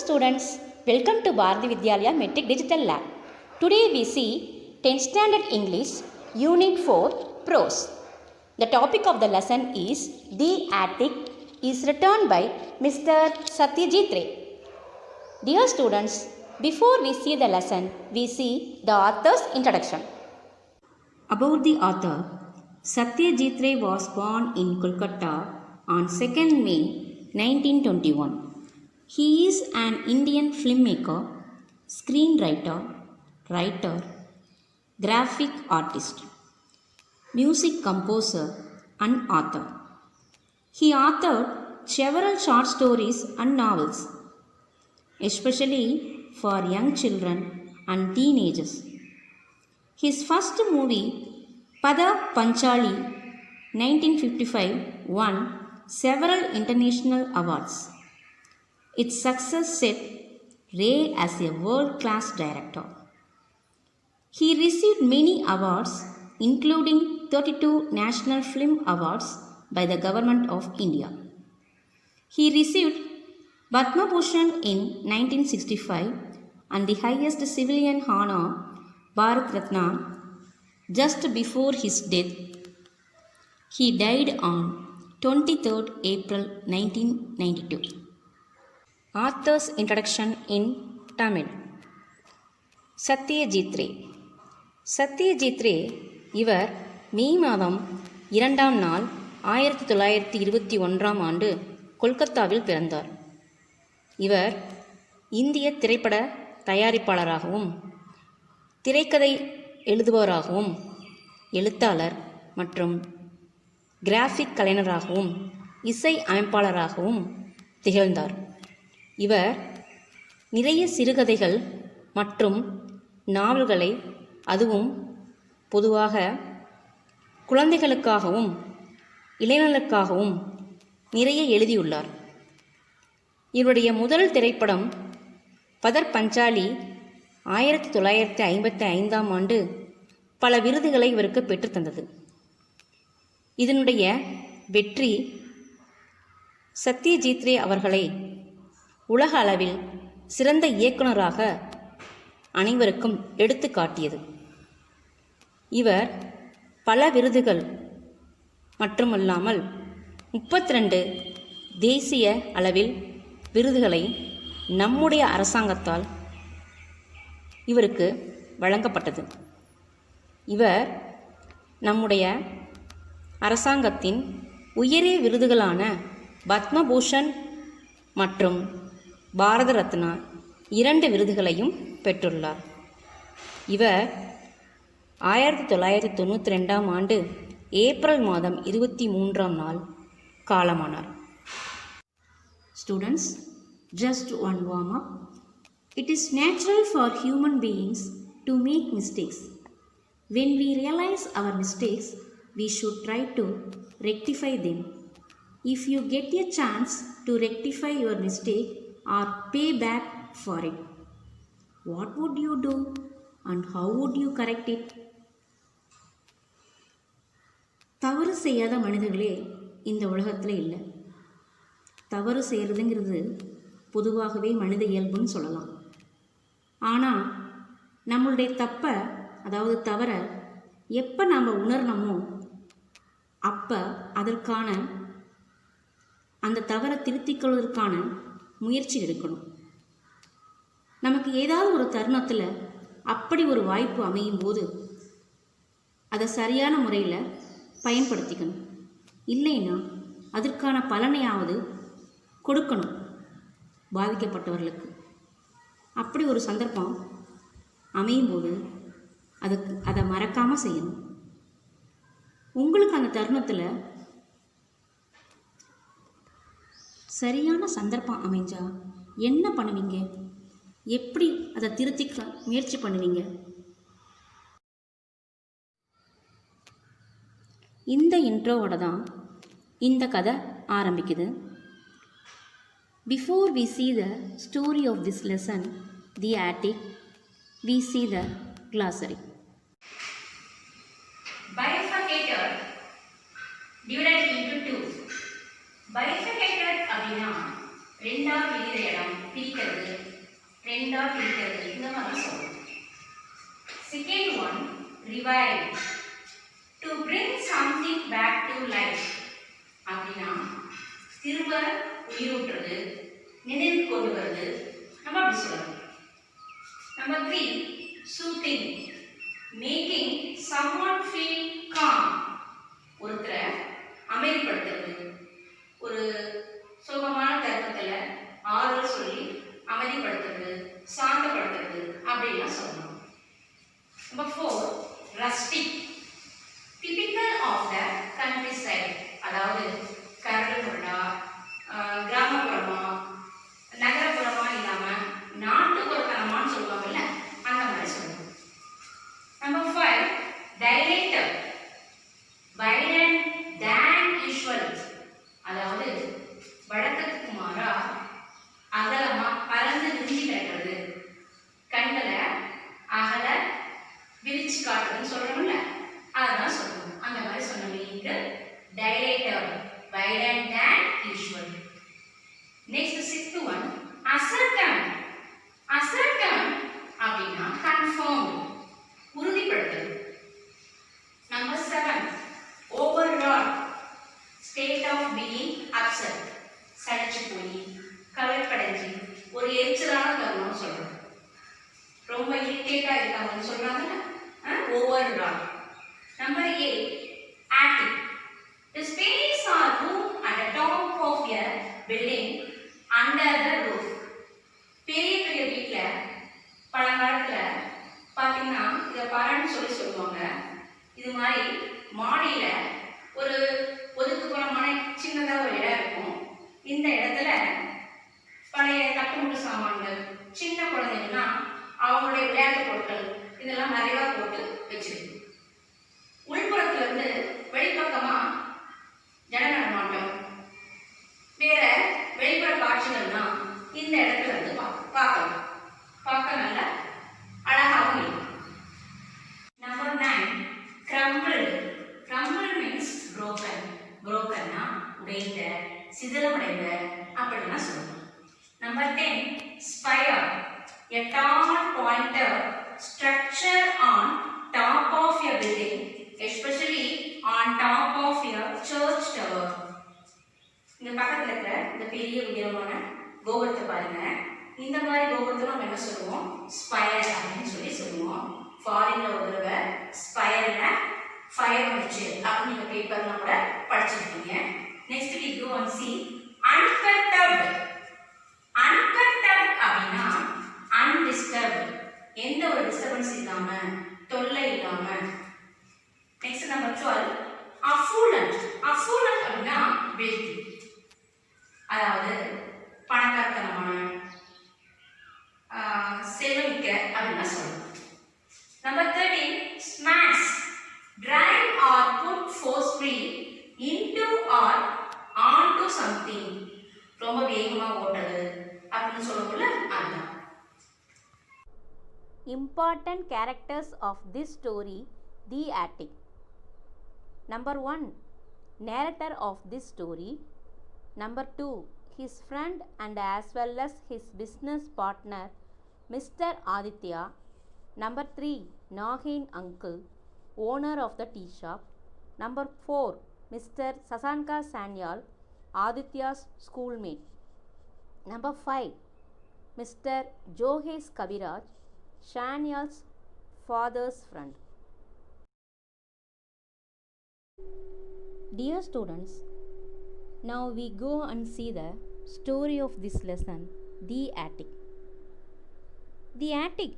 students, welcome to Bharati Vidyalaya Metric Digital Lab. Today we see 10th Standard English Unit 4 Prose. The topic of the lesson is The Attic is written by Mr. Satyajit Ray. Dear students, before we see the lesson, we see the author's introduction. About the author, Satyajit Ray was born in Kolkata on 2nd May 1921. He is an Indian filmmaker, screenwriter, writer, graphic artist, music composer and author. He authored several short stories and novels, especially for young children and teenagers. His first movie, Pada Panchali, 1955, won several international awards. Its success set Ray as a world-class director. He received many awards, including 32 National Film Awards by the Government of India. He received Padma Bhushan in 1965 and the highest civilian honor, Bharat Ratna, just before his death. He died on 23rd April 1992. Author's introduction in Tamil. Satyajit Ray. Satyajit Ray இவர் மே மாதம் 2ஆம் நாள் 1921ஆம் ஆண்டு கொல்கத்தாவில் பிறந்தார். இவர் இந்திய திரைப்பட தயாரிப்பாளராகவும் திரைக்கதை எழுதுபவராகவும் எழுத்தாளர் மற்றும் கிராஃபிக் கலைஞராகவும் இசை அமைப்பாளராகவும் திகழ்ந்தார். இவர் நிறைய சிறுகதைகள் மற்றும் நாவல்களை அதுவும் பொதுவாக குழந்தைகளுக்காகவும் இளைஞர்களுக்காகவும் நிறைய எழுதியுள்ளார். இவருடைய முதல் திரைப்படம் பதர் பஞ்சாலி 1955ஆம் ஆண்டு பல விருதுகளை இவருக்கு பெற்றுத்தந்தது. இதனுடைய வெற்றி சத்யஜித் ரே அவர்களை உலக அளவில் சிறந்த இயக்குனராக அனைவருக்கும் எடுத்து காட்டியது. இவர் பல விருதுகள் மட்டுமல்லாமல் 32 தேசிய அளவில் விருதுகளை நம்முடைய அரசாங்கத்தால் இவருக்கு வழங்கப்பட்டது. இவர் நம்முடைய அரசாங்கத்தின் உயரிய விருதுகளான பத்மபூஷன் மற்றும் பாரத ரத்னா 2 விருதுகளையும் பெற்றுள்ளார். இவர் 1992ஆம் ஆண்டு ஏப்ரல் மாதம் 23ஆம் நாள் காலமானார். Students, just one warm up. It is natural for human beings to make mistakes. When we realize our mistakes, we should try to rectify them. If you get a chance to rectify your mistake or pay back for it, what would you do and how would you correct it? தவறு செய்யாத மனிதர்களே இந்த உலகத்தில் இல்லை. தவறு செய்கிறதுங்கிறது பொதுவாகவே மனித இயல்புன்னு சொல்லலாம். ஆனால் நம்மளுடைய தப்பை, அதாவது தவறை எப்போ நாம் உணரணுமோ அப்போ அதற்கான அந்த தவறை திருத்திக்கொள்வதற்கான முயற்சி எடுக்கணும். நமக்கு ஏதாவது ஒரு தருணத்தில் அப்படி ஒரு வாய்ப்பு அமையும் போது அதை சரியான முறையில் பயன்படுத்திக்கணும். இல்லைன்னா அதற்கான பலனையாவது கொடுக்கணும் பாதிக்கப்பட்டவர்களுக்கு. அப்படி ஒரு சந்தர்ப்பம் அமையும் போது அதை மறக்காமல் செய்யணும். உங்களுக்கு அந்த தருணத்தில் சரியான சந்தர்ப்பம் அமைஞ்சா என்ன பண்ணுவீங்க? எப்படி அதை திருத்திக்க முயற்சி பண்ணுவீங்க? இந்த இன்ட்ரோவோட தான் இந்த கதை ஆரம்பிக்குது. Before we see the story of this lesson, The Attic, we see the glossary. Bifurcator divided into two. Bifurcator அப்படின்னா ரெண்டா பிரிக்கிற இடம், பிரிக்கிறது end of இருக்கிறது இந்த மாதிரி சொல்லணும். Second one, revive. To bring something back to life. அப்படின்னா திரும்ப உயிரூட்டுறது, நினைவு கொண்டு வருது, நம்ம அப்படி சொல்லணும். Number 3, soothing. Making someone feel calm. ஒருத்தரை அமைதிப்படுத்துறது, ஒரு சோகமான தருணத்தில் ஆறுதல் சொல்லி அமைதிப்படுத்துறது, சாந்தப்படுத்துறது அப்படின்லாம் சொல்லணும். Number 4, rustic. Typical of the countryside. அதாவது கரடுமுரடா, கிராமப்புறமா, நகரப்புறமா இல்லாமல் நாட்டுப்புறத்தனமான்னு சொல்லுவாங்கல்ல, அந்த மாதிரி சொல்லணும். Number 5, dilator. Wider than usual. அதாவது வழக்கத்துக்கு மாறா அகலமா பறந்து விரிஞ்சு கிடக்கிறது, கண்களை அகல விரிச்சு காட்டுறதுன்னு சொல்றோம்ல, அதுதான் சொல்லணும். அந்த மாதிரி சொன்னீங்க dilator, wider than usual. Next, sixth one, ascertain. Ascertain அப்படின்னா confirmed, உறுதிப்படுத்துறது. Number 7, overwrought. State of being upset. சளைச்சு போய் கவலைப்படைஞ்சு ஒரு எரிச்சலான தருணம் சொல்றோம். ரொம்ப இரிட்டேட்டா இருக்காங்கன்னு சொல்றாங்கல்ல, overwrought. Number 8, attic. The space or room at the top of a building under the roof. பெரிய பெரிய வீட்டில் பழங்காலத்தில் பார்த்தீங்கன்னா இதை பரன்னு சொல்லுவாங்க. இது மாதிரி மாடியில் ஒரு ஒதுக்குப்புறமான சின்னதாக ஒரு இடம் இருக்கும். இந்த இடத்துல பழைய தட்டுமுட்டு சாமான்கள், சின்ன குழந்தைங்கன்னா அவங்களுடைய விளையாட்டு பொருட்கள் இதெல்லாம் நிறையா போட்டு வச்சிருக்கு. உள்புறத்துல இருந்து வெளிப்பக்கமா ஜன நடமாட்டம், வேற வெளிப்புற காட்சிகள்னா இந்த இடத்துல இருந்து பார்க்கலாம். பார்க்க நல்ல அழகாகவும் இருக்கும். Number 9, crumbled. crumbled means broken. brokenனா உடைந்த, சிதிலமடைந்த அப்படின்னா சொல்லணும். Number 10, spire. a tall pointed structure on top of a building, especially on top of a church tower. இந்த பக்கத்துல இருக்கிற இந்த பெரிய உயரமான கோபுரத்தை பாருங்க. இந்த மாதிரி கோபுரத்தை நம்ம என்ன சொல்லுவோம்? ஸ்பயர் அப்படின்னு சொல்லுவோம். ஃபாரின்ல ஒரு தடவை ஸ்பயர்ல ஃபயர் வந்துச்சு அப்படின்னு நீங்க பேப்பர்லாம் கூட படிச்சிருக்கீங்க. Next we go and see unperturbed. unperturbed அப்படின்னா undisturbed, எந்த ஒரு டிஸ்டர்பன்ஸ் இல்லாம, தொல்லை இல்லாம. Next number 12, affluent. affluent அப்படின்னா wealthy, அதாவது பணக்காரத்தனமான, செல்வமிக்க அப்படின்னா சொல்லணும். Number 13, smash. drive or put forcefully into or onto something. ரொம்ப வேகமா ஓடுறது அப்படின்னு சொல்லுவோம்ல, அதுதான். Important characters of this story, The Attic. Number 1, narrator of this story. Number 2, his friend and as well as his business partner, Mr. Aditya. Number 3, Nagin uncle, owner of the tea shop. Number 4, Mr. Sasanka Sanyal, Aditya's schoolmate. Number 5, Mr. Johes Kabiraj, Shanyal's father's friend. Dear students, now we go and see the story of this lesson, The Attic. The Attic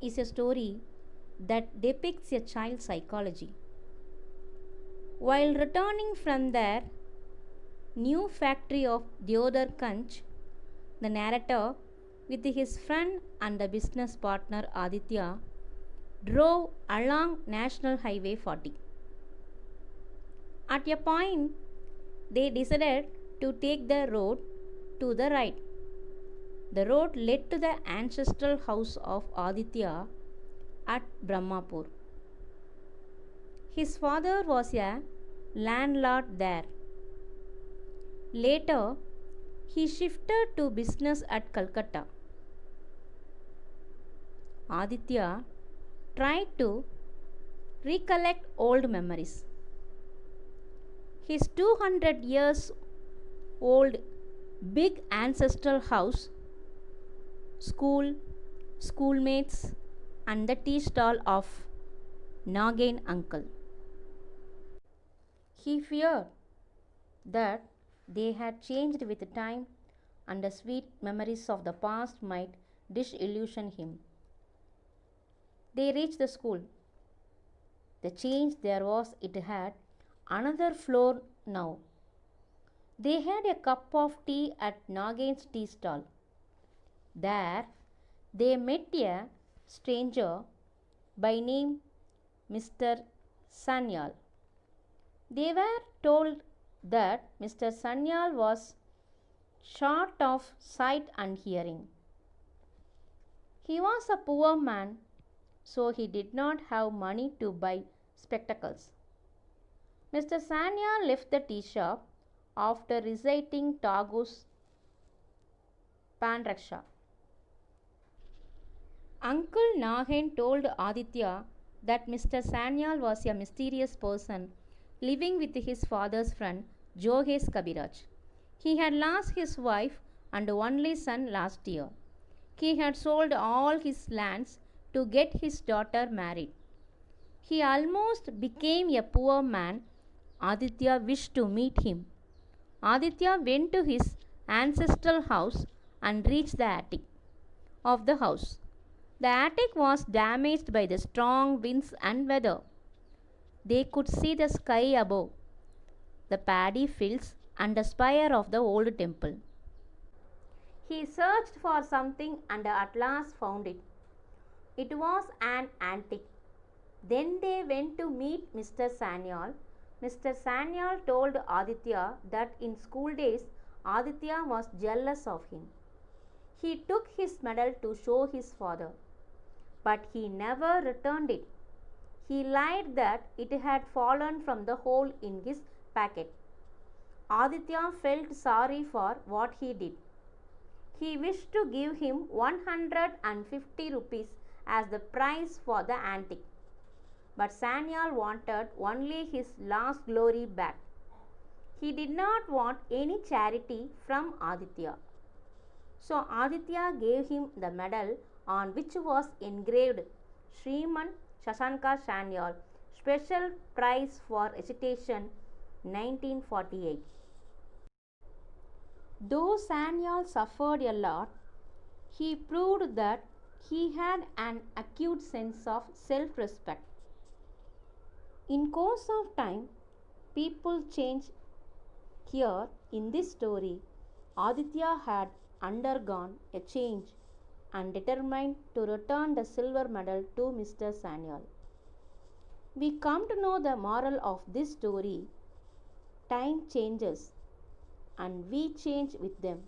is a story that depicts a child's psychology. While returning from their new factory of Deodar Kanch, the narrator, with his friend and the business partner Aditya, drove along National Highway 40. At a point, they decided to take the road to the right. The road led to the ancestral house of Aditya at Brahmapur. His father was a landlord there. Later, he shifted to business at Calcutta. Aditya tried to recollect old memories. His 200 years old big ancestral house, school, schoolmates, and the tea stall of Nagain uncle. He feared that they had changed with time and the sweet memories of the past might disillusion him. They reached the school. The change there was it had another floor now. They had a cup of tea at Nagain's tea stall. There they met a stranger by name Mr. Sanyal. They were told that Mr. Sanyal was short of sight and hearing. He was a poor man, so he did not have money to buy spectacles. Mr. Sanyal left the tea shop after reciting Tagore's Panraksha. Uncle Nagain told Aditya that Mr. Sanyal was a mysterious person living with his father's friend Jogesh Kabiraj. He had lost his wife and only son last year. He had sold all his lands to get his daughter married. He almost became a poor man. Aditya wished to meet him. Aditya went to his ancestral house and reached the attic of the house. The attic was damaged by the strong winds and weather. They could see the sky above, the paddy fields, and the spire of the old temple. He searched for something and at last found it. It was an antique. Then they went to meet Mr. Sanyal. Mr. Sanyal told Aditya that in school days Aditya was jealous of him. He took his medal to show his father, but he never returned it. He lied that it had fallen from the hole in his packet. Aditya felt sorry for what he did. He wished to give him 150 rupees as the price for the antique. But Sanyal wanted only his lost glory back. He did not want any charity from Aditya. So Aditya gave him the medal on which was engraved Sriman Shashanka Sanyal, Special Prize for Recitation 1948. Though Sanyal suffered a lot, he proved that he had an acute sense of self-respect. In course of time, people changed. Here in this story, Aditya had undergone a change and determined to return the silver medal to Mr. Sanyal. We come to know the moral of this story. Time changes and we change with them.